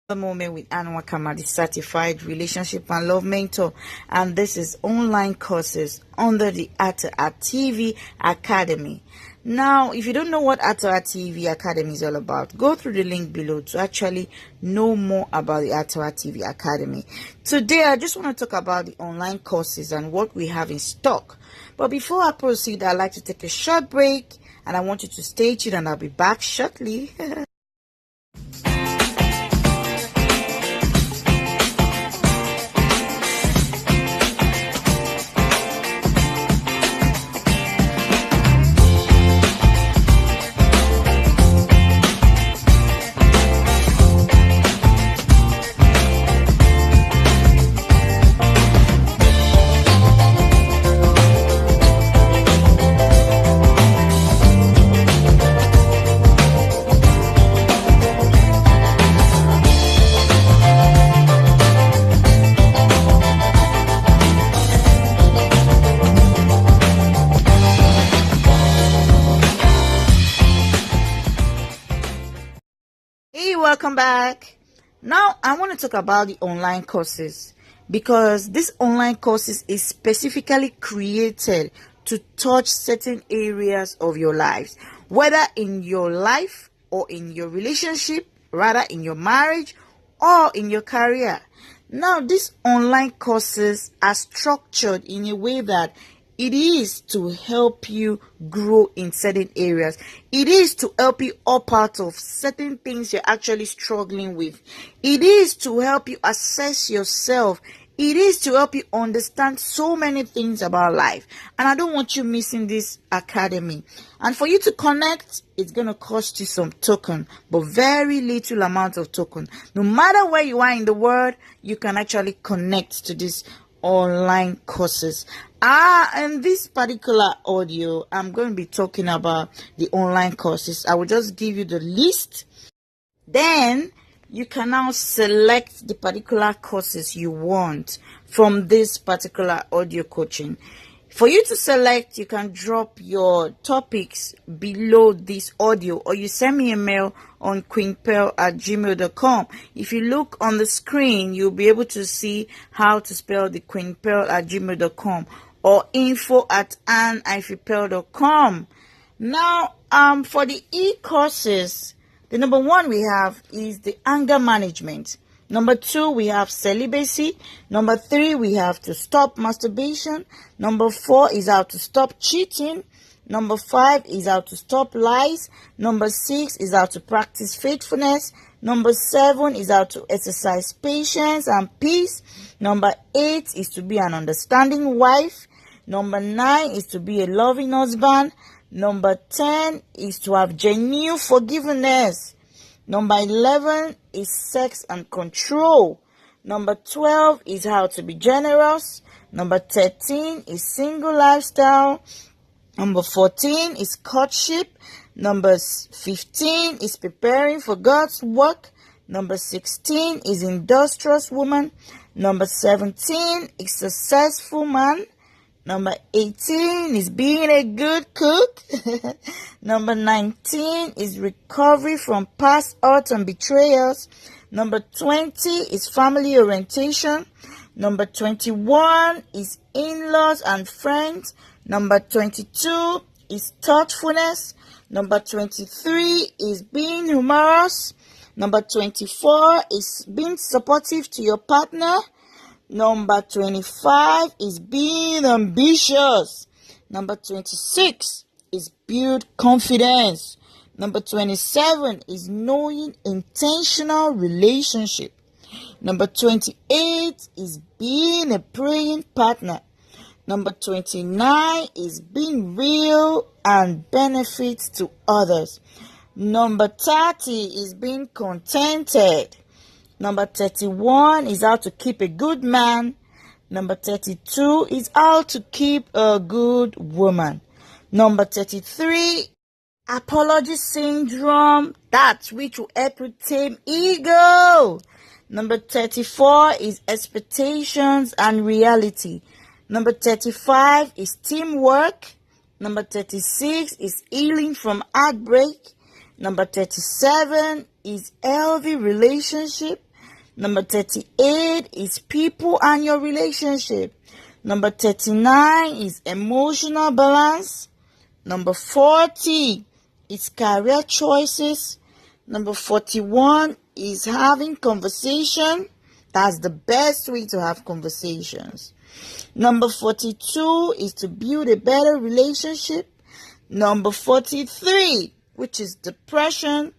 The moment with Anwa Kamadi, certified relationship and love mentor, and this is online courses under the Atta TV Academy. Now, if you don't know what Atta TV Academy is all about, go through the link below to actually know more about the Atta TV Academy. Today, I just want to talk about the online courses and what we have in stock. But before I proceed, I'd like to take a short break, and I want you to stay tuned, and I'll be back shortly. Hey, welcome back. Now, I want to talk about the online courses because this online courses is specifically created to touch certain areas of your lives, whether in your life or in your relationship, rather in your marriage or in your career. Now, these online courses are structured in a way that it is to help you grow in certain areas. It is to help you up out of certain things you're actually struggling with. It is to help you assess yourself. It is to help you understand so many things about life. And I don't want you missing this academy. And for you to connect, it's going to cost you some token, but very little amount of token. No matter where you are in the world, you can actually connect to this online courses. In this particular audio, I'm going to be talking about the online courses. I will just give you the list. Then you can now select the particular courses you want from this particular audio coaching. For you to select, you can drop your topics below this audio, or you send me a mail on queenpearl@gmail.com. If you look on the screen, you'll be able to see how to spell the queenpearl@gmail.com or info@ann-pearl.com. Now, for the e-courses, the number one we have is the anger management. Number 2, we have celibacy. Number 3, we have to stop masturbation. Number 4 is how to stop cheating. Number 5 is how to stop lies. Number 6 is how to practice faithfulness. Number 7 is how to exercise patience and peace. Number 8 is to be an understanding wife. Number 9 is to be a loving husband. Number 10 is to have genuine forgiveness. Number 11 is sex and control. Number 12 is how to be generous. Number 13 is single lifestyle. Number 14 is courtship. Number 15 is preparing for God's work. Number 16 is industrious woman. Number 17 is successful man. Number 18 is being a good cook. Number 19 is recovery from past hurts and betrayals. Number 20 is family orientation. Number 21 is in-laws and friends. Number 22 is thoughtfulness. Number 23 is being humorous. Number 24 is being supportive to your partner. Number 25 is being ambitious. Number 26 is build confidence. Number 27 is knowing intentional relationship. Number 28 is being a praying partner. Number 29 is being real and benefits to others. Number 30 is being contented. Number 31 is how to keep a good man. Number 32 is how to keep a good woman. Number 33, apology syndrome. That's which will help you tame ego. Number 34 is expectations and reality. Number 35 is teamwork. Number 36 is healing from heartbreak. Number 37 is healthy relationship. Number 38 is people and your relationship. Number 39 is emotional balance. Number 40 is career choices. Number 41 is having conversation. That's the best way to have conversations. Number 42 is to build a better relationship. Number 43, which is depression.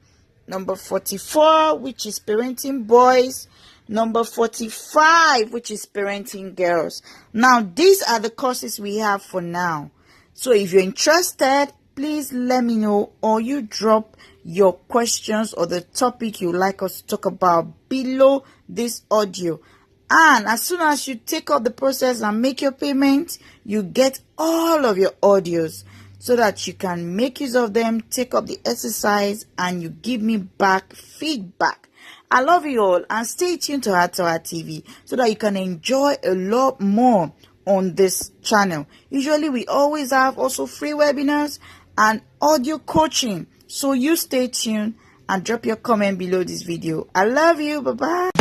Number 44, which is parenting boys. Number 45, which is parenting girls. Now, these are the courses we have for now. So if you're interested, please let me know, or you drop your questions or the topic you'd like us to talk about below this audio. And as soon as you take up the process and make your payment, you get all of your audios so that you can make use of them, take up the exercise, and you give me back feedback. I love you all, and stay tuned to Heart to Heart TV so that you can enjoy a lot more on this channel. Usually we always have also free webinars and audio coaching. So you stay tuned and drop your comment below this video. I love you. Bye-bye.